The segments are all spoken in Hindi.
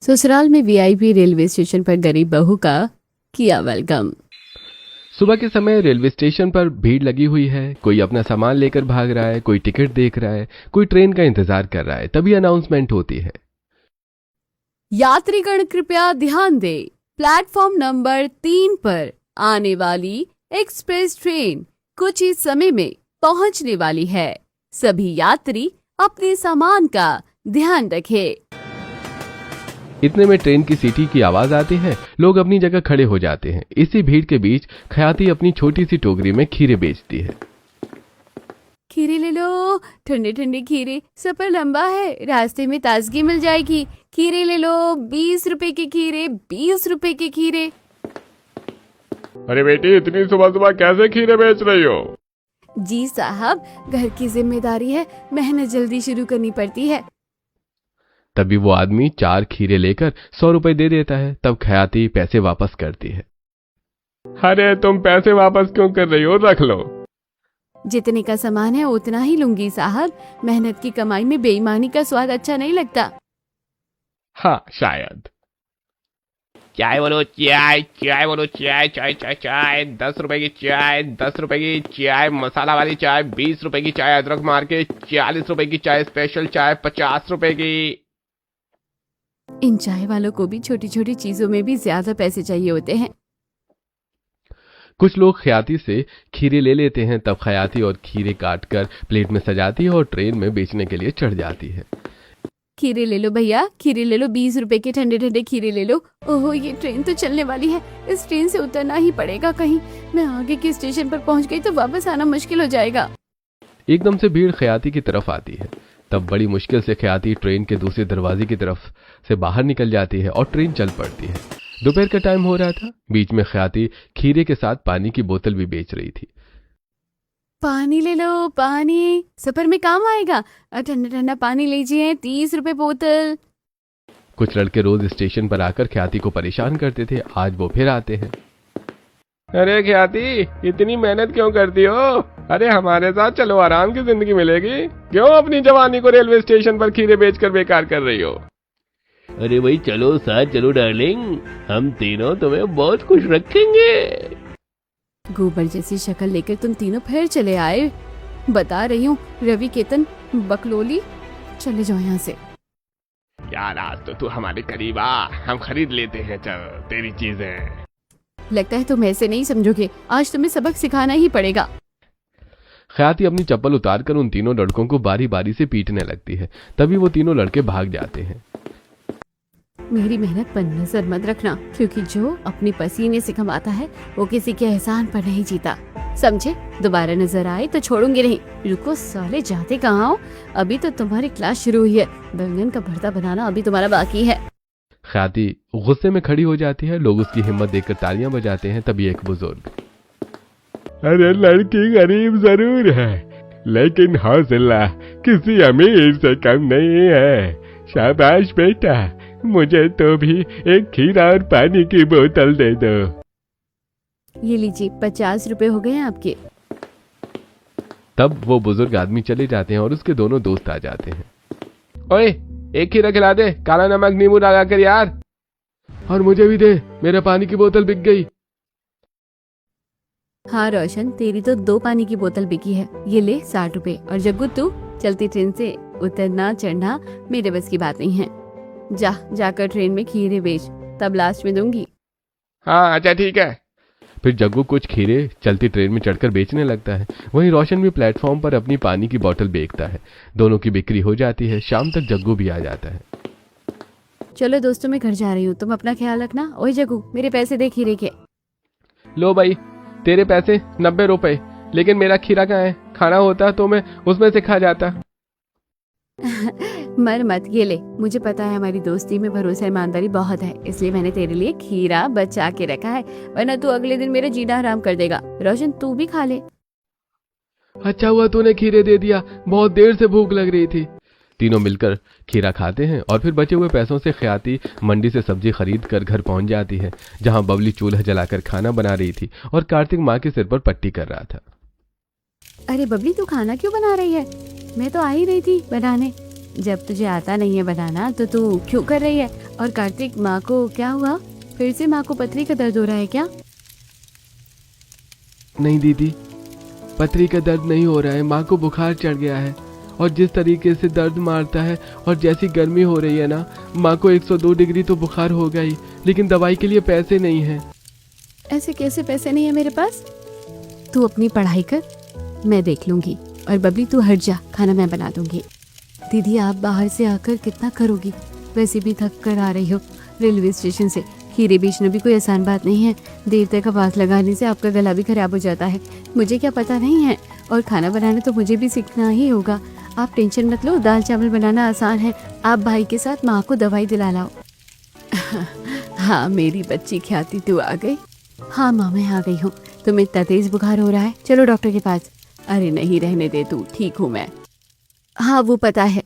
ससुराल में वीआईपी रेलवे स्टेशन पर गरीब बहू का किया वेलकम। सुबह के समय रेलवे स्टेशन पर भीड़ लगी हुई है। कोई अपना सामान लेकर भाग रहा है, कोई टिकट देख रहा है, कोई ट्रेन का इंतजार कर रहा है। तभी अनाउंसमेंट होती है, यात्रीगण कृपया ध्यान दें, प्लेटफॉर्म नंबर 3 पर आने वाली एक्सप्रेस ट्रेन कुछ ही समय में पहुंचने वाली है। सभी यात्री अपने सामान का ध्यान रखें। इतने में ट्रेन की सीटी की आवाज आती है। लोग अपनी जगह खड़े हो जाते हैं। इसी भीड़ के बीच खयाती अपनी छोटी सी टोकरी में खीरे बेचती है। खीरे ले लो, ठंडे ठंडे खीरे, सफर लंबा है, रास्ते में ताजगी मिल जाएगी। खीरे ले लो, 20 रुपए के खीरे, 20 रुपए के खीरे। अरे बेटी, इतनी सुबह सुबह कैसे खीरे बेच रही हो? जी साहब, घर की जिम्मेदारी है, मेहनत जल्दी शुरू करनी पड़ती है। तभी वो आदमी 4 खीरे लेकर 100 रुपए दे देता है। तब खयाती पैसे वापस करती है। अरे तुम पैसे वापस क्यों कर रही हो? रख लो। जितने का सामान है उतना ही लूंगी साहब। मेहनत की कमाई में बेईमानी का स्वाद अच्छा नहीं लगता। हाँ शायद। चाय बोलो चाय, चाय बोलो चाय, चाय चाय चाय। 10 रुपए की चाय, 10 रुपए की चाय, मसाला वाली चाय 20 रुपए की चाय, अदरक मार के 40 रुपए की चाय, स्पेशल चाय 50 रुपए की। इन चाय वालों को भी छोटी छोटी चीजों में भी ज्यादा पैसे चाहिए होते हैं। कुछ लोग खयाती से खीरे ले लेते हैं। तब खयाती और खीरे काटकर प्लेट में सजाती है और ट्रेन में बेचने के लिए चढ़ जाती है। खीरे ले लो भैया, खीरे ले लो, 20 रुपए के ठंडे ठंडे खीरे ले लो। ओहो, ये ट्रेन तो चलने वाली है, इस ट्रेन से उतरना ही पड़ेगा। कहीं मैं आगे के स्टेशन पर पहुंच गई तो वापस आना मुश्किल हो जाएगा। एकदम से भीड़ खयाती की तरफ आती है। तब बड़ी मुश्किल से खयाती ट्रेन के दूसरे दरवाजे की तरफ से बाहर निकल जाती है और ट्रेन चल पड़ती है। दोपहर का टाइम हो रहा था। बीच में खयाती खीरे के साथ पानी की बोतल भी बेच रही थी। पानी ले लो, पानी सफर में काम आएगा। ठंडा ठंडा पानी लीजिए, 30 रुपए बोतल। कुछ लड़के रोज स्टेशन पर आकर ख्याति को परेशान करते थे। आज वो फिर आते हैं। अरे ख्याति, इतनी मेहनत क्यों करती हो? अरे हमारे साथ चलो, आराम की जिंदगी मिलेगी। क्यों अपनी जवानी को रेलवे स्टेशन पर खीरे बेचकर बेकार कर रही हो? अरे भाई चलो, साथ चलो डार्लिंग, हम तीनों तुम्हें बहुत खुश रखेंगे। गोबर जैसी शक्ल लेकर तुम तीनों फिर चले आए। बता रही हूँ, रवि, केतन, बकलोली, चले जाओ यहाँ से। यार आज तो तू हमारे करीब आ, हम खरीद लेते हैं चल तेरी चीजें। लगता है तुम ऐसे नहीं समझोगे, आज तुम्हें सबक सिखाना ही पड़ेगा। ख्याति अपनी चप्पल उतारकर उन तीनों लड़कों को बारी बारी से पीटने लगती है। तभी वो तीनों लड़के भाग जाते हैं। मेरी मेहनत पर नजर मत रखना, क्योंकि जो अपने पसीने से कमाता है वो किसी के एहसान पर नहीं जीता, समझे? दोबारा नजर आए तो छोड़ूंगी नहीं। रुको साले, जाते कहाँ हो? अभी तो तुम्हारी क्लास शुरू हुई है। बैंगन का भरता बनाना अभी तुम्हारा बाकी है। ख्याति गुस्से में खड़ी हो जाती है। लोग उसकी हिम्मत देखकर तालियां बजाते हैं। तभी एक बुजुर्ग, अरे लड़की गरीब जरूर है, लेकिन हौसला किसी अमीर से कम नहीं है। शाबाश बेटा, मुझे तो भी एक खीरा और पानी की बोतल दे दो। ये लीजिए, 50 रुपए हो गए हैं आपके। तब वो बुजुर्ग आदमी चले जाते हैं और उसके दोनों दोस्त आ जाते हैं। ओए, एक खीरा खिला दे, काला नमक नींबू लगा कर यार। और मुझे भी दे, मेरा पानी की बोतल बिक गई। हाँ रोशन, तेरी तो 2 पानी की बोतल बिकी है। ये ले 60 रुपए। और जग्गू, तू चलती ट्रेन से उतरना चढ़ना मेरे बस की बात नहीं है। जाकर ट्रेन में खीरे बेच, तब लास्ट में दूंगी। हाँ अच्छा ठीक है। फिर जग्गू कुछ खीरे चलती ट्रेन में चढ़कर बेचने लगता है। वहीं रोशन भी प्लेटफॉर्म पर अपनी पानी की बोतल बेचता है। दोनों की बिक्री हो जाती है। शाम तक जग्गू भी आ जाता है। चलो दोस्तों, मैं घर जा रही हूँ, तुम अपना ख्याल रखना। ओए जग्गू, मेरे पैसे दे खीरे के। लो भाई, तेरे पैसे 90 रुपए, लेकिन मेरा खीरा कहाँ है? खाना होता तो मैं उसमें से खा जाता। मर मत, ये ले। मुझे पता है हमारी दोस्ती में भरोसा ईमानदारी बहुत है, इसलिए मैंने तेरे लिए खीरा बचा के रखा है, वरना तू अगले दिन मेरा जीना हराम कर देगा। रोशन, तू भी खा ले। अच्छा हुआ तूने खीरे दे दिया, बहुत देर से भूख लग रही थी। तीनों मिलकर खीरा खाते हैं और फिर बचे हुए पैसों से ख्याति मंडी से सब्जी खरीद कर घर पहुंच जाती है, जहां बबली चूल्हा जलाकर खाना बना रही थी और कार्तिक माँ के सिर पर पट्टी कर रहा था। अरे बबली, तू खाना क्यों बना रही है? मैं तो आ ही रही थी बनाने। जब तुझे आता नहीं है बनाना तो तू क्यों कर रही है? और कार्तिक, माँ को क्या हुआ? फिर से माँ को पथरी का दर्द हो रहा है क्या? नहीं दीदी, पथरी का दर्द नहीं हो रहा है, माँ को बुखार चढ़ गया है। और जिस तरीके से दर्द मारता है और जैसी गर्मी हो रही है ना, माँ को 102 डिग्री तो बुखार हो गई, लेकिन दवाई के लिए पैसे नहीं हैं। ऐसे कैसे पैसे नहीं है मेरे पास? तू अपनी पढ़ाई कर, मैं देख लूंगी। और बबली तू हट जा, खाना मैं बना दूंगी। दीदी आप बाहर से आकर कितना करोगी? वैसे भी थक कर आ रही हो रेलवे स्टेशन से। खीरे बेचना भी कोई आसान बात नहीं है। देर तक आवाज लगाने से आपका गला भी खराब हो जाता है। मुझे क्या पता नहीं है? और खाना बनाना तो मुझे भी सीखना ही होगा। आप टेंशन मत लो, दाल चावल बनाना आसान है। आप भाई के साथ माँ को दवाई दिला लाओ। हाँ मेरी बच्ची ख्याति, तू आ गई? हाँ माँ मैं आ गई हूँ। तुम्हें इतना तेज बुखार हो रहा है, चलो डॉक्टर के पास। अरे नहीं रहने दे तू, ठीक हूँ मैं। हाँ वो पता है।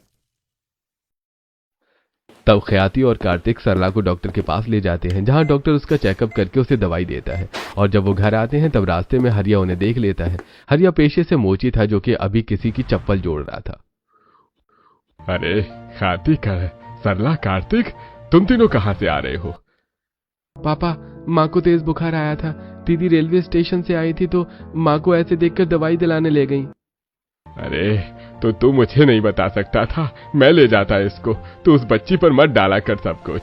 तब ख्याति और कार्तिक सरला को डॉक्टर के पास ले जाते हैं, जहां डॉक्टर उसका चेकअप करके उसे दवाई देता है। और जब वो घर आते हैं तब रास्ते में हरिया उन्हें देख लेता है। हरिया पेशे से मोची था, जो कि अभी किसी की चप्पल जोड़ रहा था। अरे कार्तिक, सरला, कार्तिक, तुम तीनों कहाँ से आ रहे हो? पापा, माँ को तेज बुखार आया था। दीदी रेलवे स्टेशन से आई थी तो माँ को ऐसे देखकर दवाई दिलाने ले गई। अरे तो तू मुझे नहीं बता सकता था? मैं ले जाता इसको। तू उस बच्ची पर मत डाला कर सब कुछ।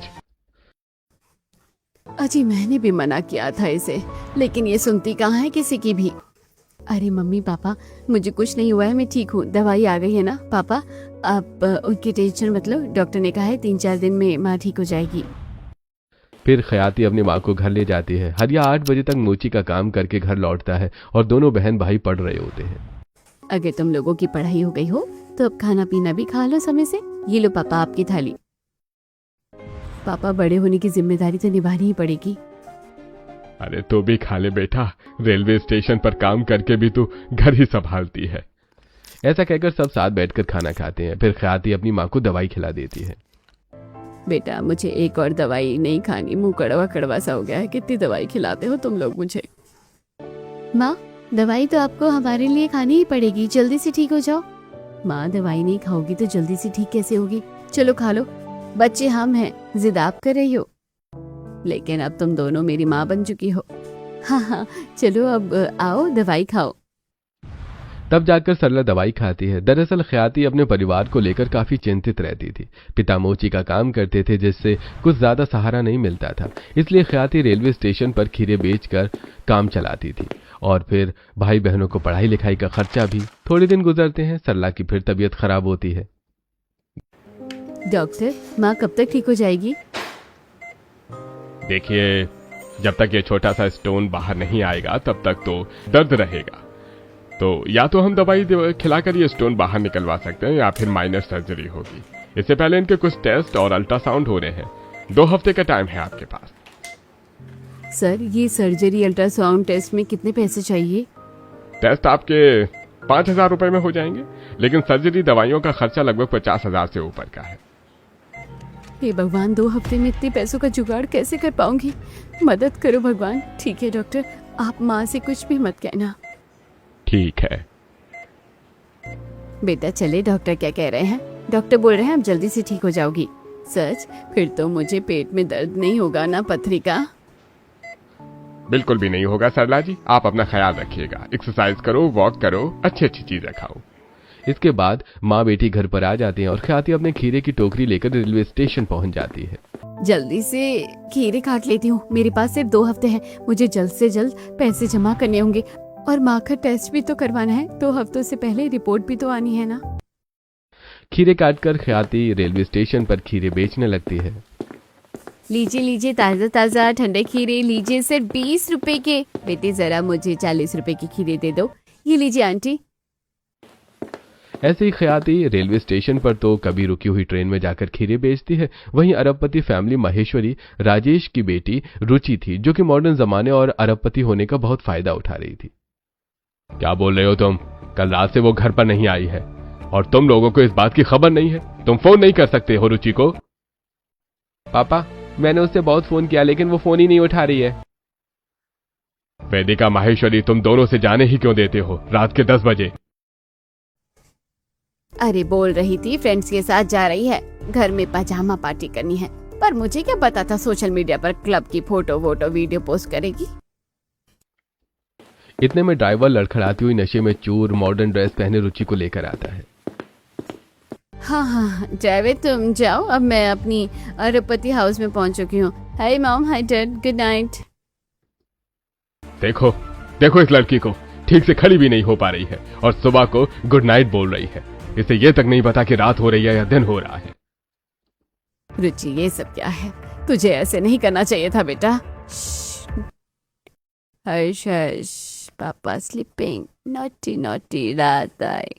अजी मैंने भी मना किया था इसे, लेकिन ये सुनती कहाँ है किसी की भी। अरे मम्मी पापा, मुझे कुछ नहीं हुआ है, मैं ठीक हूँ। दवाई आ गई है ना पापा, आप उनकी टेंशन मत लो। डॉक्टर ने कहा है 3-4 दिन में माँ ठीक हो जाएगी। फिर ख्याति अपनी माँ को घर ले जाती है। हरिया 8 बजे तक मोची का काम करके घर लौटता है और दोनों बहन भाई पढ़ रहे होते हैं। अगर तुम लोगों की पढ़ाई हो गई हो तो अब खाना पीना भी खा लो समय से। ये लो पापा आपकी थाली। पापा, बड़े होने की जिम्मेदारी तो निभानी ही पड़ेगी। अरे तो भी खा ले बेटा, रेलवे स्टेशन पर काम करके भी तू घर ही संभालती है। ऐसा कहकर सब साथ बैठकर खाना खाते हैं। फिर ख्याति अपनी माँ को दवाई खिला देती है। बेटा मुझे एक और दवाई नहीं खानी, मुंह कड़वा कड़वा सा हो गया है। कितनी दवाई खिलाते हो तुम लोग मुझे। माँ, दवाई तो आपको हमारे लिए खानी ही पड़ेगी, जल्दी से ठीक हो जाओ। माँ, दवाई नहीं खाओगी तो जल्दी से ठीक कैसे होगी? चलो खा लो। बच्चे हम हैं, जिद आप कर रही हो, लेकिन अब तुम दोनों मेरी माँ बन चुकी हो। हाँ हाँ चलो अब आओ दवाई खाओ। तब जाकर सरला दवाई खाती है। दरअसल ख्याति अपने परिवार को लेकर काफी चिंतित रहती थी। पिता मोची का काम करते थे, जिससे कुछ ज्यादा सहारा नहीं मिलता था। इसलिए ख्याति रेलवे स्टेशन पर खीरे बेचकर काम चलाती थी और फिर भाई बहनों को पढ़ाई लिखाई का खर्चा भी। थोड़े दिन गुजरते हैं, सरला की फिर तबीयत खराब होती है। डॉक्टर, माँ कब तक ठीक हो जाएगी? देखिए, जब तक ये छोटा सा स्टोन बाहर नहीं आएगा तब तक तो दर्द रहेगा। तो या तो हम दवाई खिलाकर ये स्टोन बाहर निकलवा सकते हैं या फिर माइनर सर्जरी होगी। इससे पहले इनके कुछ टेस्ट और अल्ट्रासाउंड हो रहे हैं। 2 हफ्ते का टाइम है आपके पास। सर, ये सर्जरी अल्ट्रासाउंड टेस्ट में कितने पैसे चाहिए? टेस्ट आपके 5,000 रुपए में हो जाएंगे, लेकिन सर्जरी दवाइयों का खर्चा लगभग 50,000 से ऊपर का है। हे भगवान, 2 हफ्ते में इतने पैसों का जुगाड़ कैसे कर पाऊंगी? मदद करो भगवान। ठीक है डॉक्टर, आप माँ से कुछ भी मत कहना। ठीक है बेटा चले, डॉक्टर क्या कह रहे हैं? डॉक्टर बोल रहे हैं आप जल्दी से ठीक हो जाओगी। सच? फिर तो मुझे पेट में दर्द नहीं होगा ना पथरी का? बिल्कुल भी नहीं होगा सरला जी। आप अपना ख्याल रखिएगा, एक्सरसाइज करो, वॉक करो, अच्छी अच्छी चीजें खाओ। इसके बाद माँ बेटी घर पर आ जाती हैं और ख्याति अपने खीरे की टोकरी लेकर रेलवे स्टेशन पहुंच जाती है। जल्दी से खीरे काट लेती हूँ, मेरे पास सिर्फ 2 हफ्ते हैं। मुझे जल्द से जल्द पैसे जमा करने होंगे और माँ का टेस्ट भी तो करवाना है। 2 हफ्तों से पहले रिपोर्ट भी तो आनी है ना। खीरे काटकर ख्याति रेलवे स्टेशन पर खीरे बेचने लगती है। लीजिए लीजिए, ताज़ा ताज़ा ठंडे खीरे लीजिए, सिर्फ 20 रुपए के। बेटे जरा मुझे 40 रुपए की खीरे दे दो। ये लीजिए आंटी। ऐसे ही ख्याति रेलवे स्टेशन पर तो कभी रुकी हुई ट्रेन में जाकर खीरे बेचती है। वहीं अरबपति फैमिली महेश्वरी राजेश की बेटी रुचि थी, जो कि मॉडर्न जमाने और अरबपति होने का बहुत फायदा उठा रही थी। क्या बोल रहे हो तुम? कल रात से वो घर पर नहीं आई है और तुम लोगों को इस बात की खबर नहीं है। तुम फोन नहीं कर सकते हो रुचि को? पापा, मैंने उससे बहुत फोन किया लेकिन वो फोन ही नहीं उठा रही है। वेदिका, माहेश्वरी, तुम दोनों से जाने ही क्यों देते हो रात के 10 बजे? अरे बोल रही थी फ्रेंड्स के साथ जा रही है, घर में पजामा पार्टी करनी है, पर मुझे क्या पता था सोशल मीडिया पर क्लब की फोटो वीडियो पोस्ट करेगी। इतने में ड्राइवर लड़खड़ाती हुई नशे में चूर मॉडर्न ड्रेस पहने रुचि को लेकर आता है। हाँ ड्राइवर तुम जाओ, अब मैं अपनी अरबपति हाउस में पहुंच चुकी हूँ। Hi mom, hi dad, good night. देखो देखो इस लड़की को ठीक से खड़ी भी नहीं हो पा रही है और सुबह को गुड नाइट बोल रही है। इसे ये तक नहीं पता कि रात हो रही है या दिन हो रहा है। रुचि ये सब क्या है, तुझे ऐसे नहीं करना चाहिए था बेटा। हर्ष हर्ष, पापा स्लीपिंग, नॉटी नॉटी रात आई,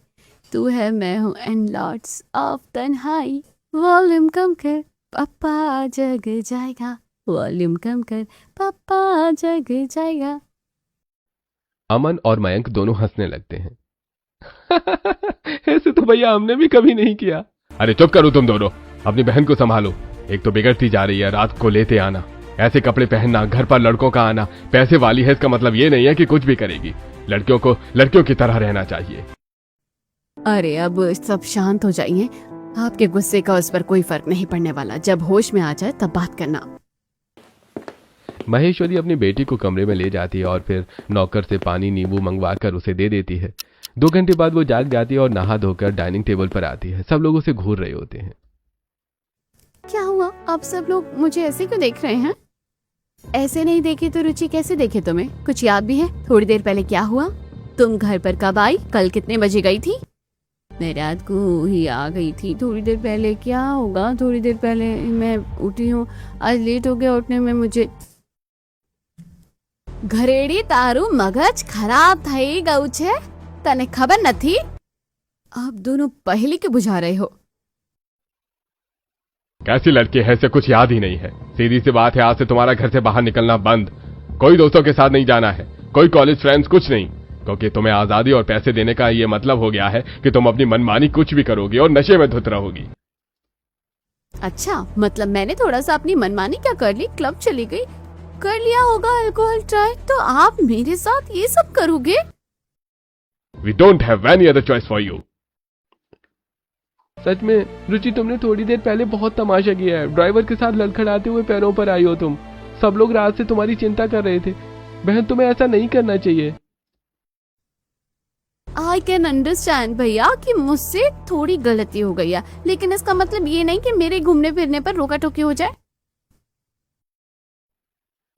तू है मैं हूँ एंड लॉट्स ऑफ तन्हाई। वॉल्यूम कम कर पापा जग जाएगा, वॉल्यूम कम कर पापा जग जाएगा। अमन और मयंक दोनों हंसने लगते हैं। ऐसे तो भैया हमने भी कभी नहीं किया। अरे चुप करो तुम दोनों, अपनी बहन को संभालो। एक तो बिगड़ती जा रही है, रात को लेते आना, ऐसे कपड़े पहनना, घर पर लड़कों का आना। पैसे वाली है इसका मतलब ये नहीं है कि कुछ भी करेगी। लड़कियों को लड़कियों की तरह रहना चाहिए। अरे अब सब शांत हो जाइए, आपके गुस्से का उस पर कोई फर्क नहीं पड़ने वाला। जब होश में आ जाए तब बात करना। महेश्वरी अपनी बेटी को कमरे में ले जाती है और फिर नौकर से पानी नींबू मंगवा कर उसे दे देती है। 2 घंटे बाद वो जाग जाती है और नहा धोकर डाइनिंग टेबल पर आती है। सब लोग उसे घूर रहे होते हैं। क्या हुआ, आप सब लोग मुझे ऐसे क्यों देख रहे हैं? ऐसे नहीं देखे तो रुचि कैसे देखे तुम्हें? कुछ याद भी है थोड़ी देर पहले क्या हुआ? तुम घर पर कब आई? कल कितने बजे गई थी? मैं रात को ही आ गई थी थोड़ी देर पहले। क्या होगा, थोड़ी देर पहले मैं उठी हूँ, आज लेट हो गया उठने में मुझे। घरेड़ी तारू मगज खराब થઈ ગયું છે, तने खबर न थी? आप दोनों पहले के बुझा रहे हो। कैसी लड़की है, इसे कुछ याद ही नहीं है। सीधी सी बात है, आज से तुम्हारा घर से बाहर निकलना बंद। कोई दोस्तों के साथ नहीं जाना है, कोई कॉलेज फ्रेंड्स, कुछ नहीं। क्योंकि तुम्हें आजादी और पैसे देने का ये मतलब हो गया है कि तुम अपनी मनमानी कुछ भी करोगी और नशे में धुत रहोगी। अच्छा, मतलब मैंने थोड़ा सा अपनी मनमानी क्या कर ली, क्लब चली गई, कर लिया होगा अल्कोहल ट्राई, तो आप मेरे साथ ये सब करोगे? We don't have any other choice for you. सच में रुचि, तुमने थोड़ी देर पहले बहुत तमाशा किया है। ड्राइवर के साथ लड़खड़ाते हुए पैरों पर आई हो तुम। सब लोग रात से तुम्हारी चिंता कर रहे थे। बहन, तुम्हें ऐसा नहीं करना चाहिए। आई कैन अंडरस्टैंड भैया कि मुझसे थोड़ी गलती हो गई है, लेकिन इसका मतलब ये नहीं कि मेरे घूमने फिरने पर रोका टोकी हो जाए।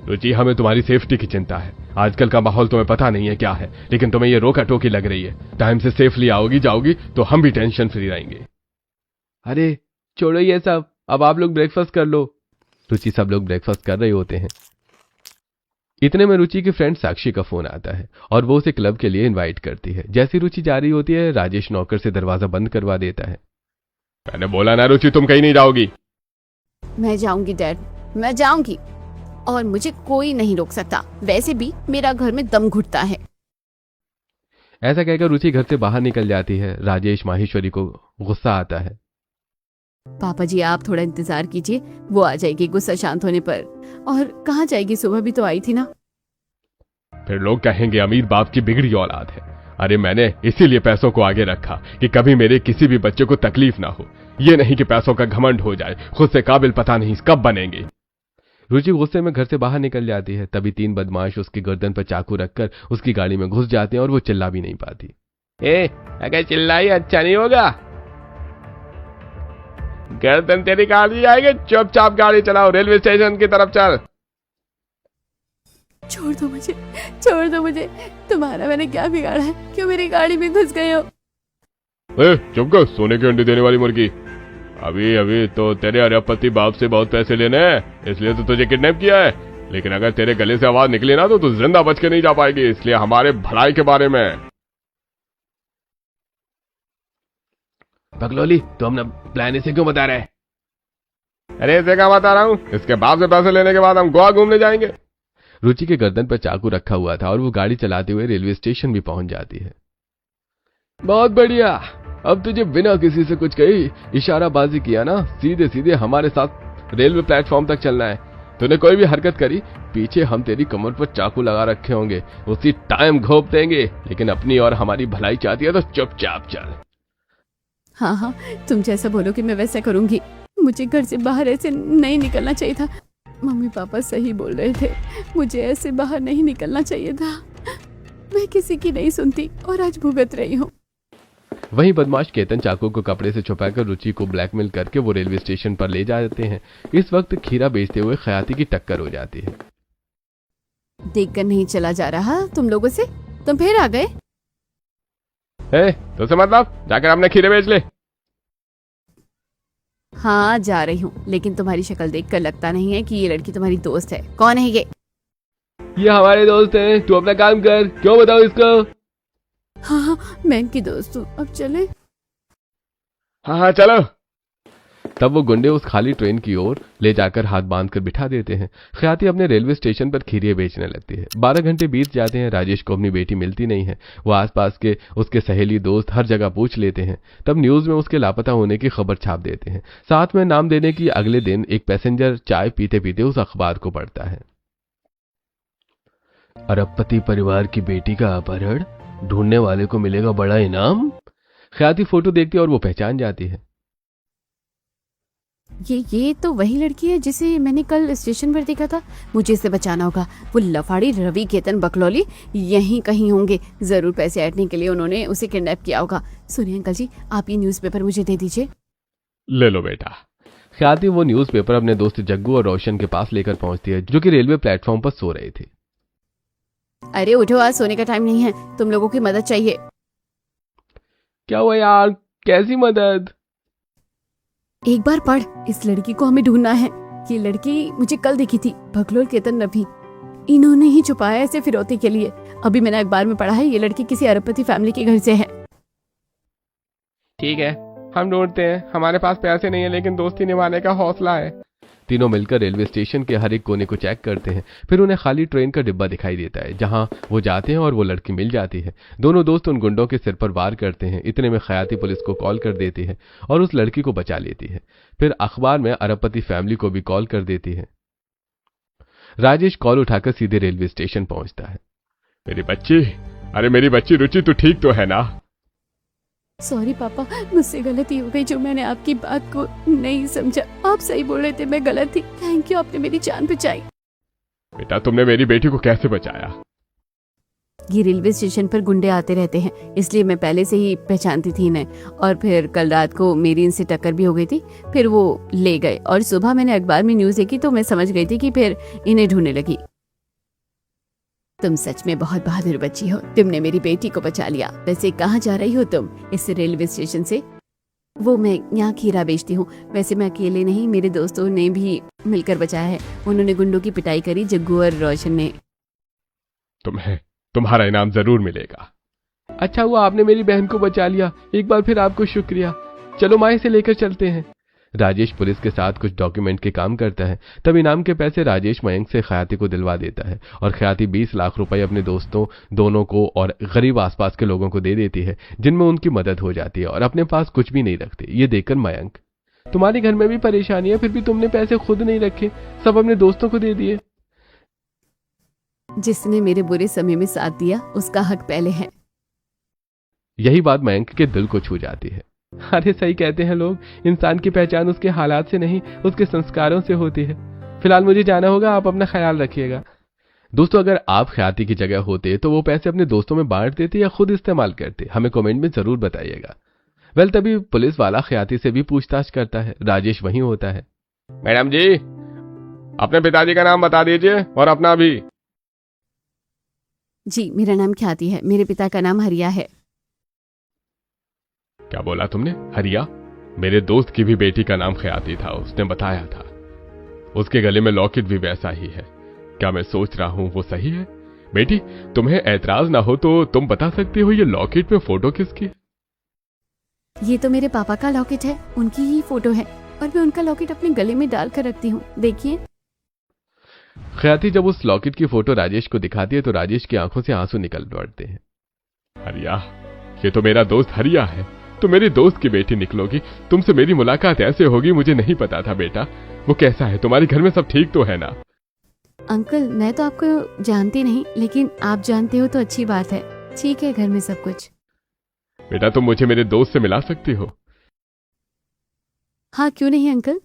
रुचि, हमें तुम्हारी सेफ्टी की चिंता है। आजकल का माहौल तुम्हें पता नहीं है क्या है, लेकिन तुम्हें ये रोका टोकी लग रही है। टाइम से सेफली आओगी जाओगी तो हम भी टेंशन फ्री रहेंगे। अरे छोड़ो ये सब, अब आप लोग ब्रेकफास्ट कर लो। रुचि, सब लोग ब्रेकफास्ट कर रहे होते हैं। इतने में रुचि की फ्रेंड साक्षी का फोन आता है और वो उसे क्लब के लिए इनवाइट करती है। जैसी रुचि जा रही होती है, राजेश नौकर से दरवाजा बंद करवा देता है। मैंने बोला ना रुचि, तुम कहीं नहीं जाओगी। मैं जाऊंगी डैड, मैं जाऊंगी, और मुझे कोई नहीं रोक सकता। वैसे भी मेरा घर में दम घुटता है। ऐसा कहकर रुचि घर से बाहर निकल जाती है। राजेश माहेश्वरी को गुस्सा आता है। पापा जी, आप थोड़ा इंतजार कीजिए, वो आ जाएगी गुस्सा शांत होने पर। और कहाँ जाएगी, सुबह भी तो आई थी ना। फिर लोग कहेंगे अमीर बाप की बिगड़ी औलाद है। अरे मैंने इसीलिए पैसों को आगे रखा कि कभी मेरे किसी भी बच्चे को तकलीफ ना हो। ये नहीं कि पैसों का घमंड हो जाए, खुद से काबिल पता नहीं कब बनेंगे। रुचि गुस्से में घर से बाहर निकल जाती है। तभी 3 बदमाश उसकी गर्दन पर चाकू रखकर उसकी गाड़ी में घुस जाते हैं और वो चिल्ला भी नहीं पाती। अगर चिल्लाई अच्छा नहीं होगा, गर्दन तेरी काट दी जाएगी। चुपचाप गाड़ी चलाओ, रेलवे स्टेशन की तरफ चल। छोड़ दो मुझे, छोड़ दो मुझे। तुम्हारा मैंने क्या बिगाड़ा है, क्यों मेरी गाड़ी में घुस गए हो? चुप कर, सोने की अंडी देने वाली मुर्गी। अभी अभी तो तेरे अरबपति बाप से बहुत पैसे लेने हैं, इसलिए तो तुझे किडनैप किया है। लेकिन अगर तेरे गले से आवाज निकली ना तो तू जिंदा बच के नहीं जा पाएगी। इसलिए हमारे भलाई के बारे में। बगलोली, तो हमने प्लान इसे क्यों बता रहे हैं? अरे इसे क्या बता रहा हूँ, इसके बाप से पैसे लेने के बाद हम गोवा घूमने जाएंगे। रुचि के गर्दन पर चाकू रखा हुआ था और वो गाड़ी चलाते हुए रेलवे स्टेशन भी पहुंच जाती है। बहुत बढ़िया, अब तुझे बिना किसी से कुछ कही इशाराबाजी किया ना, सीधे सीधे हमारे साथ रेलवे प्लेटफॉर्म तक चलना है। तूने कोई भी हरकत करी, पीछे हम तेरी कमर पर चाकू लगा रखे होंगे, उसी टाइम घोप देंगे। लेकिन अपनी और हमारी भलाई चाहती है तो चुपचाप चल। हाँ हाँ, तुम जैसा बोलो कि मैं वैसा करूंगी। मुझे घर से बाहर ऐसे नहीं निकलना चाहिए था। मम्मी पापा सही बोल रहे थे, मुझे ऐसे बाहर नहीं निकलना चाहिए था। मैं किसी की नहीं सुनती और आज भुगत रही हूँ। वहीं बदमाश केतन चाकू को कपड़े से छुपाकर रुचि को ब्लैकमेल करके वो रेलवे स्टेशन पर ले जाते हैं। इस वक्त खीरा बेचते हुए खयाती की टक्कर हो जाती है। देखकर नहीं चला जा रहा तुम लोगों से, तुम फिर आ गए। तो से मतलब जाकर अपने खीरे बेच ले। हाँ जा रही हूँ, लेकिन तुम्हारी शक्ल देखकर लगता नहीं है कि ये लड़की तुम्हारी दोस्त है। कौन है ये? ये हमारे दोस्त हैं, तू अपना काम कर। क्यों बताओ इसको? हाँ हाँ, मैं इनकी दोस्त हूँ। अब चले? हाँ चलो। तब वो गुंडे उस खाली ट्रेन की ओर ले जाकर हाथ बांधकर बिठा देते हैं। खयाती अपने रेलवे स्टेशन पर खीरे बेचने लगती है। 12 घंटे बीत जाते हैं। राजेश को अपनी बेटी मिलती नहीं है। वो आसपास के उसके सहेली दोस्त हर जगह पूछ लेते हैं। तब न्यूज में उसके लापता होने की खबर छाप देते हैं। साथ में नाम देने की अगले दिन एक पैसेंजर चाय पीते पीते उस अखबार को पढ़ता है। अरबपति परिवार की बेटी का अपहरण, ढूंढने वाले को मिलेगा बड़ा इनाम। खयाती फोटो देखती है और वो पहचान जाती है। ये तो वही लड़की है जिसे मैंने कल स्टेशन पर देखा था। मुझे इसे बचाना होगा। वो लफाड़ी रवि केतन बकलौली यहीं कहीं होंगे। जरूर पैसे ऐंठने के लिए उन्होंने उसे किडनैप किया होगा। सुनिए अंकल जी, आप ये न्यूज़पेपर मुझे दे दीजिए। ले लो बेटा। खयाती वो न्यूज़पेपर अपने दोस्त जग्गू और रोशन के पास लेकर पहुंचती है, जो कि रेलवे प्लेटफॉर्म पर सो रहे थे। अरे उठो, आज सोने का टाइम नहीं है। तुम लोगों की मदद चाहिए। क्या हुआ यार, कैसी मदद? एक बार पढ़, इस लड़की को हमें ढूंढना है। ये लड़की मुझे कल दिखी थी, बकलोल केतन रवि। इन्होंने ही छुपाया इसे फिरौती के लिए। अभी मैंने अखबार में पढ़ा है ये लड़की किसी अरबपति फैमिली के घर से है। ठीक है, हम ढूंढते हैं। हमारे पास पैसे नहीं है, लेकिन दोस्ती निभाने का हौसला है। तीनों मिलकर रेलवे स्टेशन के हर एक कोने को चेक करते हैं। फिर उन्हें खाली ट्रेन का डिब्बा दिखाई देता है, जहां वो जाते हैं और वो लड़की मिल जाती है। दोनों दोस्त उन गुंडों के सिर पर वार करते हैं। इतने में खयाती पुलिस को कॉल कर देती है और उस लड़की को बचा लेती है। फिर अखबार में अरबपति फैमिली को भी कॉल कर देती है। राजेश कॉल उठाकर सीधे रेलवे स्टेशन पहुंचता है। मेरी बच्ची, अरे मेरी बच्ची रुचि, तू ठीक तो है ना? सॉरी पापा, मुझसे गलती हो गई जो मैंने आपकी बात को नहीं समझा। आप सही बोल रहे थे, मैं गलत थी। थैंक यू, आपने मेरी जान बचाई। बेटा, तुमने मेरी बेटी को कैसे बचाया? ये रेलवे स्टेशन पर गुंडे आते रहते हैं, इसलिए मैं पहले से ही पहचानती थी इन्हें। और फिर कल रात को मेरी इनसे टक्कर भी हो गई थी। फिर वो ले गए और सुबह मैंने अखबार में न्यूज देखी तो मैं समझ गई थी कि फिर इन्हें ढूंढने लगी। तुम सच में बहुत बहादुर बच्ची हो, तुमने मेरी बेटी को बचा लिया। वैसे कहाँ जा रही हो तुम? इस रेलवे स्टेशन से? वो मैं यहाँ खीरा बेचती हूँ। वैसे मैं अकेले नहीं, मेरे दोस्तों ने भी मिलकर बचाया है। उन्होंने गुंडों की पिटाई करी, जग्गू और रोशन ने। तुम्हें तुम्हारा इनाम जरूर मिलेगा। अच्छा हुआ आपने मेरी बहन को बचा लिया। एक बार फिर आपको शुक्रिया। चलो माए से लेकर चलते हैं। राजेश पुलिस के साथ कुछ डॉक्यूमेंट के काम करता है। तब इनाम के पैसे राजेश मयंक से खयाती को दिलवा देता है और खयाती 20 लाख रुपए अपने दोस्तों दोनों को और गरीब आसपास के लोगों को दे देती है, जिनमें उनकी मदद हो जाती है और अपने पास कुछ भी नहीं रखते। ये देखकर मयंक, तुम्हारे घर में भी परेशानी है, फिर भी तुमने पैसे खुद नहीं रखे, सब अपने दोस्तों को दे दिए। जिसने मेरे बुरे समय में साथ दिया उसका हक पहले है। यही बात मयंक के दिल को छू जाती है। अरे सही कहते हैं लोग, इंसान की पहचान उसके हालात से नहीं उसके संस्कारों से होती है। फिलहाल मुझे जाना होगा, आप अपना ख्याल रखिएगा। दोस्तों, अगर आप खयाती की जगह होते तो वो पैसे अपने दोस्तों में बांट देते या खुद इस्तेमाल करते? हमें कमेंट में जरूर बताइएगा। वेल, तभी पुलिस वाला खयाती से भी पूछताछ करता है। राजेश वहीं होता है। मैडम जी, अपने पिताजी का नाम बता दीजिए और अपना भी। जी, मेरा नाम ख्याति है, मेरे पिता का नाम हरिया है। क्या बोला तुमने? हरिया? मेरे दोस्त की भी बेटी का नाम खयाती था, उसने बताया था। उसके गले में लॉकेट भी वैसा ही है। क्या मैं सोच रहा हूं वो सही है? बेटी, तुम्हें ऐतराज ना हो तो तुम बता सकती हो ये लॉकेट में फोटो किसकी है? ये तो मेरे पापा का लॉकेट है, उनकी ही फोटो है और मैं उनका लॉकेट अपने गले में डालकर रखती हूँ। देखिए। खयाती जब उस लॉकेट की फोटो राजेश को दिखाती है तो राजेश की आंखों से आंसू निकल पड़ते हैं। हरिया, ये तो मेरा दोस्त हरिया है। तुम मेरी दोस्त की बेटी निकलोगी, तुमसे मेरी मुलाकात ऐसे होगी, मुझे नहीं पता था। बेटा, वो कैसा है? तुम्हारे घर में सब ठीक तो है ना? अंकल, मैं तो आपको जानती नहीं, लेकिन आप जानते हो तो अच्छी बात है। ठीक है घर में सब कुछ। बेटा, तुम मुझे मेरे दोस्त से मिला सकती हो? हाँ क्यों नहीं अंकल।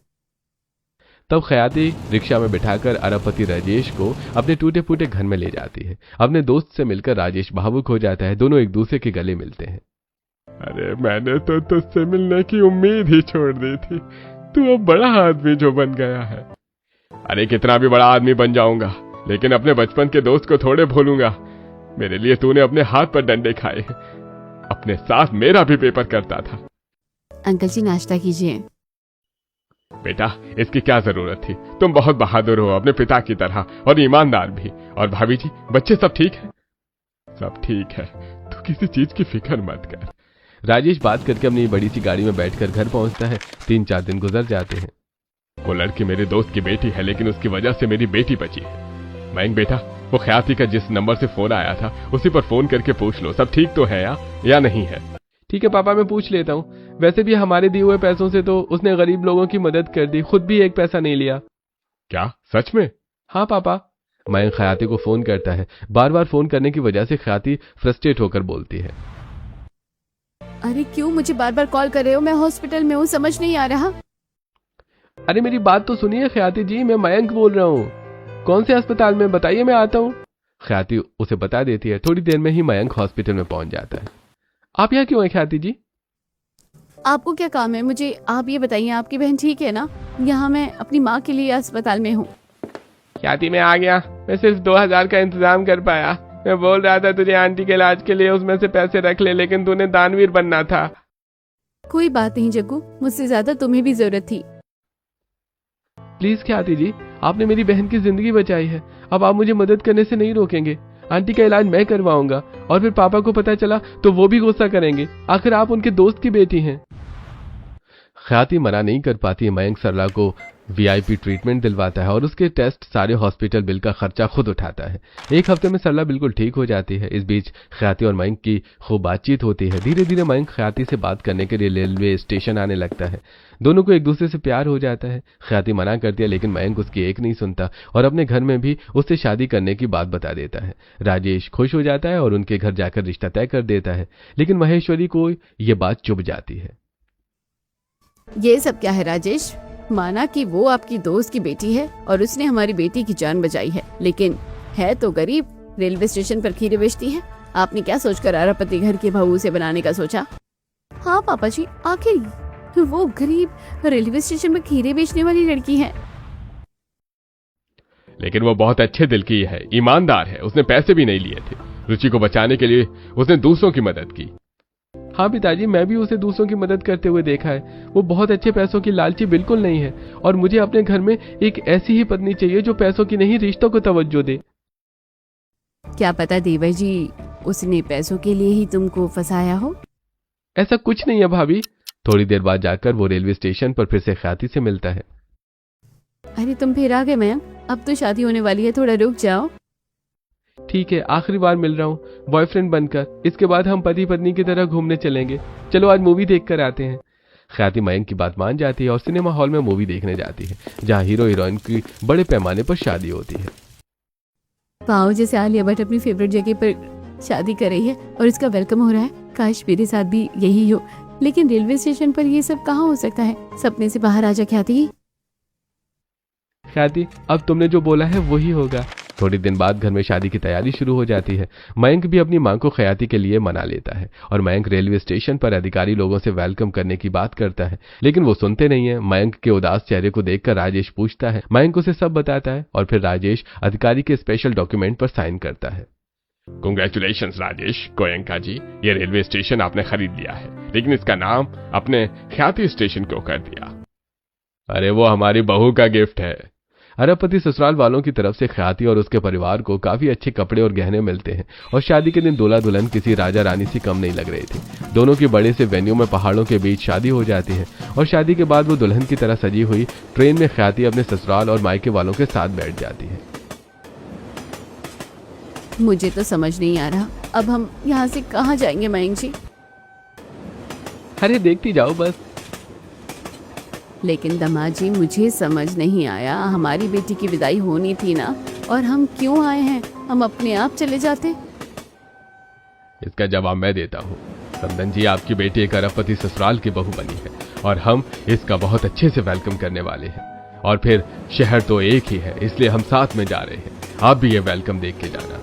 तब खयाती रिक्शा में बिठाकर अरबपति राजेश को अपने टूटे फूटे घर में ले जाती है। अपने दोस्त से मिलकर राजेश भावुक हो जाता है। दोनों एक दूसरे के गले मिलते हैं। अरे मैंने तो तुझसे मिलने की उम्मीद ही छोड़ दी थी, तू अब बड़ा आदमी जो बन गया है। अरे कितना भी बड़ा आदमी बन जाऊंगा, लेकिन अपने बचपन के दोस्त को थोड़े भूलूंगा। मेरे लिए तूने अपने हाथ पर डंडे खाए, अपने साथ मेरा भी पेपर करता था। अंकल जी नाश्ता कीजिए। बेटा इसकी क्या जरूरत थी, तुम बहुत बहादुर हो अपने पिता की तरह और ईमानदार भी। और भाभी जी बच्चे सब ठीक है? सब ठीक है, तू किसी चीज की फिक्र मत कर। राजेश बात करके अपनी बड़ी सी गाड़ी में बैठकर घर पहुंचता है। 3-4 दिन गुजर जाते हैं। वो लड़की मेरे दोस्त की बेटी है, लेकिन उसकी वजह से मेरी बेटी बची है। मयंक बेटा, वो ख्याति का जिस नंबर से फोन आया था उसी पर फोन करके पूछ लो सब ठीक तो है या नहीं है। ठीक है पापा, मैं पूछ लेता हूँ। वैसे भी हमारे दिए हुए पैसों से तो उसने गरीब लोगों की मदद कर दी, खुद भी एक पैसा नहीं लिया। क्या सच में? हाँ पापा। मयंक खयाती को फोन करता है। बार बार फोन करने की वजह से खयाती फ्रस्ट्रेट होकर बोलती है, अरे क्यों मुझे बार बार कॉल कर रहे हो? मैं हॉस्पिटल में हूँ, समझ नहीं आ रहा। अरे मेरी बात तो सुनिए खयाती जी, मैं मयंक बोल रहा हूँ। कौन से अस्पताल में बताइए, मैं आता हूँ। खयाती उसे बता देती है। थोड़ी देर में ही मयंक हॉस्पिटल में पहुंच जाता है। आप यहाँ क्यों हैं खयाती जी? आपको क्या काम है? मुझे आप ये बताइए, आपकी बहन ठीक है ना? यहाँ मैं अपनी माँ के लिए अस्पताल में हूँ। ख्याति मैं आ गया, मैं सिर्फ 2000 का इंतजाम कर पाया। मैं बोल रहा था तुझे आंटी के इलाज के लिए उसमें से पैसे रख ले, लेकिन तूने दानवीर बनना था। कोई बात नहीं जग्गू, मुझसे ज्यादा तुम्हें भी जरूरत थी। प्लीज ख्याति जी, आपने मेरी बहन की जिंदगी बचाई है। अब आप मुझे मदद करने से नहीं रोकेंगे। आंटी का इलाज मैं करवाऊंगा, और फिर पापा को पता चला तो वो भी गुस्सा करेंगे। आखिर आप उनके दोस्त की बेटी हैं। ख्याति मना नहीं कर पाती। मयंक सरला को वीआईपी ट्रीटमेंट दिलवाता है और उसके टेस्ट सारे हॉस्पिटल बिल का खर्चा खुद उठाता है। एक हफ्ते में सरला बिल्कुल ठीक हो जाती है। इस बीच ख्याति और मयंक की खूब बातचीत होती है। धीरे धीरे मयंक ख्याति से बात करने के लिए रेलवे स्टेशन आने लगता है। दोनों को एक दूसरे से प्यार हो जाता है। ख्याति मना करती है, लेकिन मयंक उसकी एक नहीं सुनता और अपने घर में भी उससे शादी करने की बात बता देता है। राजेश खुश हो जाता है और उनके घर जाकर रिश्ता तय कर देता है, लेकिन महेश्वरी को यह बात चुभ जाती है। ये सब क्या है राजेश? माना कि वो आपकी दोस्त की बेटी है और उसने हमारी बेटी की जान बचाई है, लेकिन है तो गरीब, रेलवे स्टेशन पर खीरे बेचती है। आपने क्या सोचकर अरबपति घर के बहू से बनाने का सोचा? हाँ पापा जी, आखिर वो गरीब रेलवे स्टेशन पर खीरे बेचने वाली लड़की है। लेकिन वो बहुत अच्छे दिल की है, ईमानदार है। उसने पैसे भी नहीं लिए थे। रुचि को बचाने के लिए उसने दूसरों की मदद की। हाँ पिताजी, मैं भी उसे दूसरों की मदद करते हुए देखा है। वो बहुत अच्छे पैसों की लालची बिल्कुल नहीं है, और मुझे अपने घर में एक ऐसी ही पत्नी चाहिए जो पैसों की नहीं, रिश्तों को तवज्जो दे। क्या पता देवर जी उसने पैसों के लिए ही तुमको फंसाया हो। ऐसा कुछ नहीं है भाभी। थोड़ी देर बाद जाकर वो रेलवे स्टेशन पर फिर से ख्याति से मिलता है। अरे तुम फिर आ गए मयंक, अब तो शादी होने वाली है, थोड़ा रुक जाओ। ठीक है, आखिरी बार मिल रहा हूँ बॉयफ्रेंड बनकर। इसके बाद हम पति पत्नी की तरह घूमने चलेंगे। चलो आज मूवी देख कर आते हैं। ख्याति मयंक की बात मान जाती है और सिनेमा हॉल में मूवी देखने जाती है, जहाँ हीरो हीरोइन की बड़े पैमाने पर शादी होती है। पाओ जैसे आलिया भट्ट अपनी फेवरेट जगह पर शादी कर रही है और इसका वेलकम हो रहा है। काश मेरे साथ भी यही हो, लेकिन रेलवे स्टेशन पर ये सब कहाँ हो सकता है। सपने से बाहर आ जा ख्याति। ख्याति, अब तुमने जो बोला है वही होगा। थोड़ी दिन बाद घर में शादी की तैयारी शुरू हो जाती है। मयंक भी अपनी मां को ख्याति के लिए मना लेता है और मयंक रेलवे स्टेशन पर अधिकारी लोगों से वेलकम करने की बात करता है, लेकिन वो सुनते नहीं है। मयंक के उदास चेहरे को देखकर राजेश पूछता है। मयंक उसे सब बताता है और फिर राजेश अधिकारी के स्पेशल डॉक्यूमेंट पर साइन करता है। कांग्रेचुलेशंस राजेश, गोयंका जी, ये रेलवे स्टेशन आपने खरीद लिया है, लेकिन इसका नाम अपने ख्याति स्टेशन क्यों कर दिया? अरे वो हमारी बहू का गिफ्ट है। अरबपति ससुराल वालों की तरफ से ख्याति और उसके परिवार को काफी अच्छे कपड़े और गहने मिलते हैं, और शादी के दिन दूल्हा दुल्हन किसी राजा रानी से कम नहीं लग रही थी। दोनों की बड़े से वेन्यू में पहाड़ों के बीच शादी हो जाती है, और शादी के बाद वो दुल्हन की तरह सजी हुई ट्रेन में ख्याति अपने ससुराल और मायके वालों के साथ बैठ जाती है। मुझे तो समझ नहीं आ रहा, अब हम यहाँ से कहाँ जाएंगे मयंक जी? अरे देखती जाओ बस। लेकिन दामाद जी मुझे समझ नहीं आया, हमारी बेटी की विदाई होनी थी ना, और हम क्यों आए हैं? हम अपने आप चले जाते। इसका जवाब मैं देता हूँ। संदन जी, आपकी बेटी एक अरबपति ससुराल की बहू बनी है और हम इसका बहुत अच्छे से वेलकम करने वाले हैं। और फिर शहर तो एक ही है, इसलिए हम साथ में जा रहे हैं। आप भी ये वेलकम देख के जाना।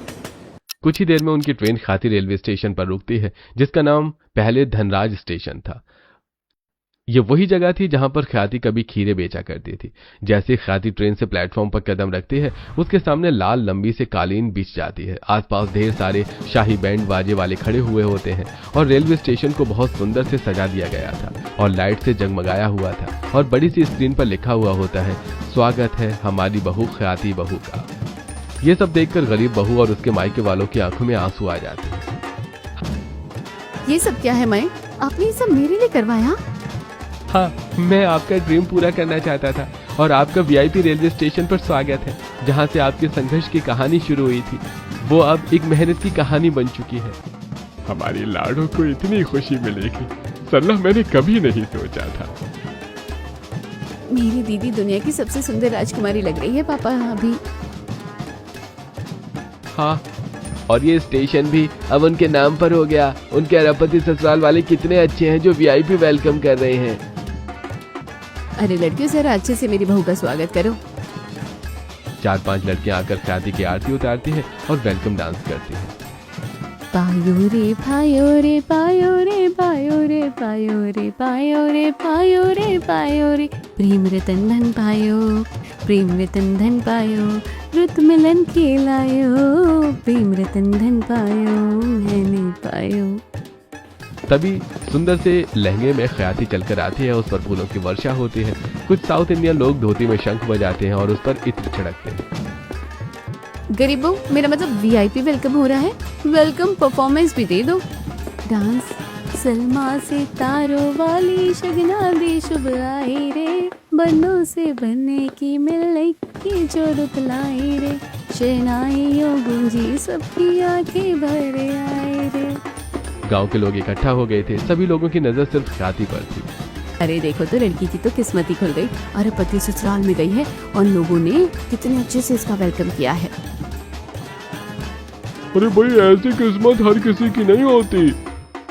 कुछ ही देर में उनकी ट्रेन ख्याति रेलवे स्टेशन पर रुकती है, जिसका नाम पहले धनराज स्टेशन था। ये वही जगह थी जहां पर ख्याति कभी खीरे बेचा करती थी। जैसे ही ख्याति ट्रेन से प्लेटफॉर्म पर कदम रखती है, उसके सामने लाल लंबी से कालीन बिछ जाती है। आसपास ढेर सारे शाही बैंड बाजे वाले खड़े हुए होते हैं और रेलवे स्टेशन को बहुत सुंदर से सजा दिया गया था और लाइट से जगमगाया हुआ था और बड़ी सी स्क्रीन पर लिखा हुआ होता है, स्वागत है हमारी बहू ख्याति बहू का। ये सब देखकर गरीब बहू और उसके मायके वालों की आंखों में आंसू आ जाते हैं। ये सब क्या है मैं? आपने ये सब मेरे लिए करवाया? हाँ, मैं आपका ड्रीम पूरा करना चाहता था और आपका वीआईपी रेलवे स्टेशन पर स्वागत है, जहाँ से आपके संघर्ष की कहानी शुरू हुई थी। वो अब एक मेहनत की कहानी बन चुकी है। हमारी लाडो को इतनी खुशी मिलेगी, सल्ला मैंने कभी नहीं सोचा था। मेरी दीदी दुनिया की सबसे सुंदर राजकुमारी लग रही है पापा अभी। हाँ, और ये स्टेशन भी अब उनके नाम पर हो गया। उनके अरबपति ससुराल वाले कितने अच्छे हैं जो वीआईपी वेलकम कर रहे हैं। अरे लड़कियों, जरा अच्छे से मेरी बहू का स्वागत करो। 4-5 लड़कियां आकर ख्याति की आरती उतारती हैं और वेलकम डांस करती हैं। पायो रे पायो रे पायो रे पायो रे पायो रे पायो रे पायो रे पायो रे, प्रेम रतन धन पायो, प्रेम रतन धन पायो, रुत मिलन खेलायो, प्रेम रतन धन पायो, मैंने पायो। तभी सुंदर से लहंगे में ख्याति चलकर आती है। उस पर फूलों की वर्षा होती है। कुछ साउथ इंडियन लोग धोती में शंख बजाते हैं और उस पर इत्र छिड़कते हैं। गरीबों, मेरा मतलब वीआईपी वेलकम हो रहा है, वेलकम परफॉर्मेंस भी दे दो। डांस सलमा से तारों वाली शगना दी शुभ आई रे, बनों से बनने की मिलने की जो रुत लाई रे, शहनाइयों गूंजी सबकी आंखें भर आए रे। गांव के लोग इकट्ठा हो गए थे। सभी लोगों की नजर सिर्फ ख्याति पर थी। अरे देखो तो, लड़की की तो किस्मत ही खुल गई। अरे पति ससुराल में गई है और लोगों ने कितने अच्छे से इसका वेलकम किया है। अरे भाई, ऐसी किस्मत हर किसी की नहीं होती।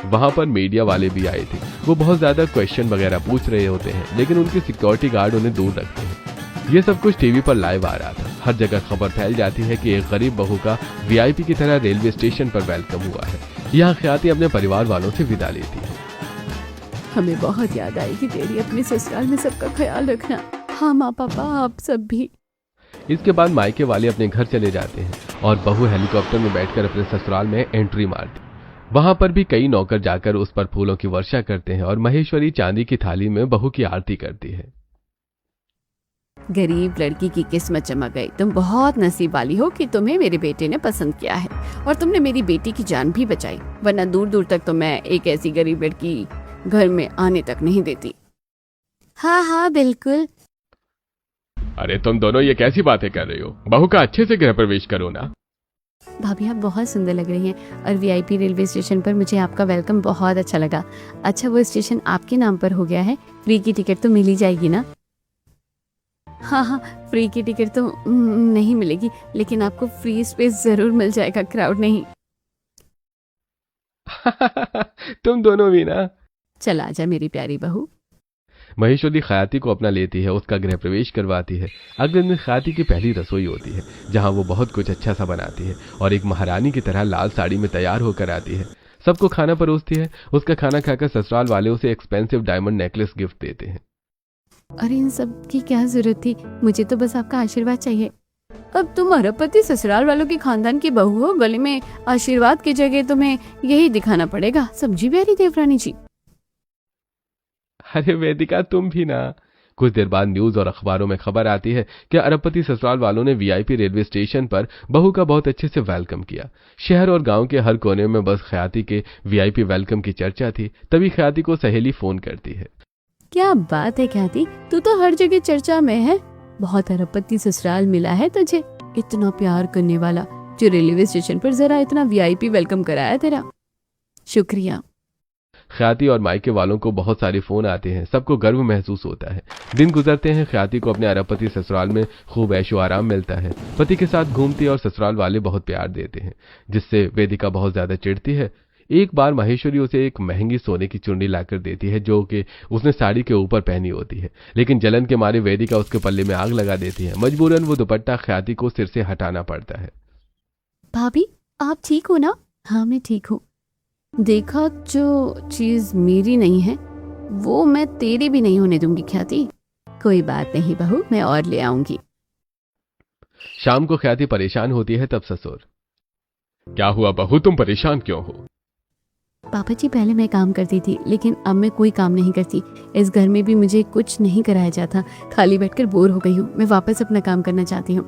वहां पर मीडिया वाले भी आए थे। वो बहुत ज्यादा क्वेश्चन वगैरह पूछ रहे होते हैं, लेकिन उनके सिक्योरिटी गार्ड उन्हें दूर रखते हैं। ये सब कुछ टीवी पर लाइव आ रहा था। हर जगह खबर फैल जाती है कि एक गरीब बहू का वीआईपी की तरह रेलवे स्टेशन पर वेलकम हुआ है। यहाँ ख्याति अपने परिवार वालों से विदा लेती है। हमें बहुत याद आएगी तेरी, अपने ससुराल में सबका ख्याल रखना। हाँ माँ पापा, आप सब भी। इसके बाद मायके वाले अपने घर चले जाते हैं और बहू हेलीकॉप्टर में बैठकर अपने ससुराल में एंट्री मारती। वहां पर भी कई नौकर जाकर उस पर फूलों की वर्षा करते हैं और महेश्वरी चांदी की थाली में बहू की आरती करती है। गरीब लड़की की किस्मत चमक गई। तुम बहुत नसीब वाली हो कि तुम्हें मेरे बेटे ने पसंद किया है और तुमने मेरी बेटी की जान भी बचाई, वरना दूर दूर तक तो मैं एक ऐसी गरीब लड़की घर में आने तक नहीं देती। हाँ हाँ बिल्कुल। अरे तुम दोनों ये कैसी बातें कर रही हो? बहू का अच्छे से गृह प्रवेश करो ना। भाभी, आप बहुत सुंदर लग रही हैं और वीआईपी रेलवे स्टेशन पर मुझे आपका वेलकम बहुत अच्छा लगा। अच्छा, वो स्टेशन आपके नाम पर हो गया है, फ्री की टिकट तो मिल ही जाएगी ना? हाँ हाँ, फ्री की टिकट तो नहीं मिलेगी, लेकिन आपको फ्री स्पेस जरूर मिल जाएगा, क्राउड नहीं। तुम दोनों भी ना। चल आजा मेरी प्यारी बहू। महेश्वरी ख्याति को अपना लेती है, उसका गृह प्रवेश करवाती है। अगले दिन ख्याति की पहली रसोई होती है, जहां वो बहुत कुछ अच्छा सा बनाती है और एक महारानी की तरह लाल साड़ी में तैयार होकर आती है। सबको खाना परोसती है। उसका खाना खाकर ससुराल वाले उसे एक्सपेंसिव डायमंड नेकलेस गिफ्ट देते हैं। अरे इन सब की क्या जरूरत थी? मुझे तो बस आपका आशीर्वाद चाहिए। अब तुम अरबपति ससुराल वालों के खानदान की बहू हो, गले में आशीर्वाद की जगह तुम्हें यही दिखाना पड़ेगा। समझी प्यारी देवरानी जी? अरे वेदिका, तुम भी ना। कुछ देर बाद न्यूज और अखबारों में खबर आती है कि अरबपति ससुराल वालों ने वीआईपी रेलवे स्टेशन पर बहू का बहुत अच्छे से वेलकम किया। शहर और गांव के हर कोने में बस ख्याति के वीआईपी वेलकम की चर्चा थी। तभी ख्याति को सहेली फोन करती है। क्या बात है ख्याति, तू तो हर जगह चर्चा में है। बहुत अरबपति ससुराल मिला है तुझे, इतना प्यार करने वाला, जो रेलवे स्टेशन पर जरा इतना वीआईपी वेलकम कराया तेरा। शुक्रिया। ख्याति और मायके वालों को बहुत सारे फोन आते हैं। सबको गर्व महसूस होता है। दिन गुजरते हैं। ख्याति को अपने अरबपति ससुराल में खूब ऐशो आराम मिलता है। पति के साथ घूमती है और ससुराल वाले बहुत प्यार देते हैं, जिससे वेदिका बहुत ज्यादा चिढ़ती है। एक बार माहेश्वरी उसे एक महंगी सोने की चुन्नी लाकर देती है जो कि उसने साड़ी के ऊपर पहनी होती है, लेकिन जलन के मारे वेदिका उसके पल्ले में आग लगा देती है। मजबूरन वो दुपट्टा ख्याति को सिर से हटाना पड़ता है। भाभी आप ठीक हो ना? हाँ मैं ठीक हूँ। देखा, जो चीज मेरी नहीं है वो मैं तेरी भी नहीं होने दूंगी ख्याति। कोई बात नहीं बहू, मैं और ले आऊंगी। शाम को ख्याति परेशान होती है, तब ससुर, क्या हुआ बहू, तुम परेशान क्यों हो? पापा जी पहले मैं काम करती थी, लेकिन अब मैं कोई काम नहीं करती। इस घर में भी मुझे कुछ नहीं कराया जाता, खाली बैठकर बोर हो गई हूँ। मैं वापस अपना काम करना चाहती हूँ।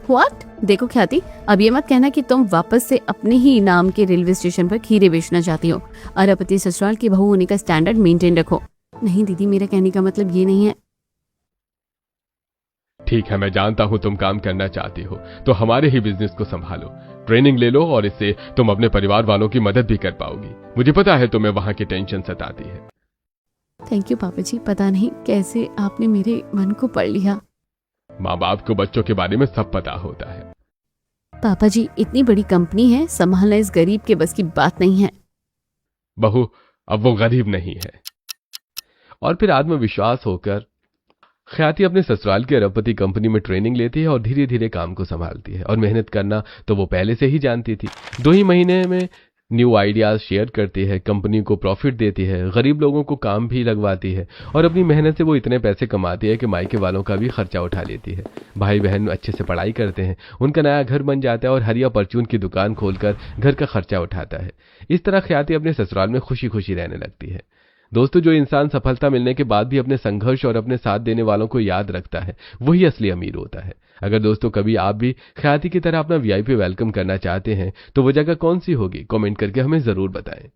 व्हाट? देखो ख्याति, अब ये मत कहना कि तुम वापस से अपने ही नाम के रेलवे स्टेशन पर खीरे बेचना चाहती हो और अपने ससुराल की बहू होने का स्टैंडर्ड मेंटेन रखो। नहीं दीदी, मेरा कहने का मतलब ये नहीं है। ठीक है, मैं जानता हूं तुम काम करना चाहती हो, तो हमारे ही बिजनेस को संभालो, ट्रेनिंग ले लो और इससे तुम अपने परिवार वालों की मदद भी कर पाओगी। मुझे पता है तुम्हें वहां की टेंशन सताती है। थैंक यू पापा जी, पता नहीं कैसे आपने मेरे मन को पढ़ लिया। माँ बाप को बच्चों के बारे में सब पता होता है। पापा जी इतनी बड़ी कंपनी है, संभालना इस गरीब के बस की बात नहीं है। बहू, अब वो गरीब नहीं है। और फिर आत्मविश्वास होकर ख्याति अपने ससुराल की अरबपति कंपनी में ट्रेनिंग लेती है और धीरे धीरे काम को संभालती है। और मेहनत करना तो वो पहले से ही जानती थी। 2 ही महीने में न्यू आइडियाज शेयर करती है, कंपनी को प्रॉफिट देती है, गरीब लोगों को काम भी लगवाती है और अपनी मेहनत से वो इतने पैसे कमाती है कि मायके वालों का भी खर्चा उठा लेती है। भाई बहन अच्छे से पढ़ाई करते हैं, उनका नया घर बन जाता है और हरिया परचून की दुकान खोलकर घर का खर्चा उठाता है। इस तरह ख्याति अपने ससुराल में खुशी खुशी रहने लगती है। दोस्तों, जो इंसान सफलता मिलने के बाद भी अपने संघर्ष और अपने साथ देने वालों को याद रखता है, वही असली अमीर होता है। अगर दोस्तों कभी आप भी ख्याति की तरह अपना वीआईपी वेलकम करना चाहते हैं तो वो जगह कौन सी होगी, कमेंट करके हमें जरूर बताएं।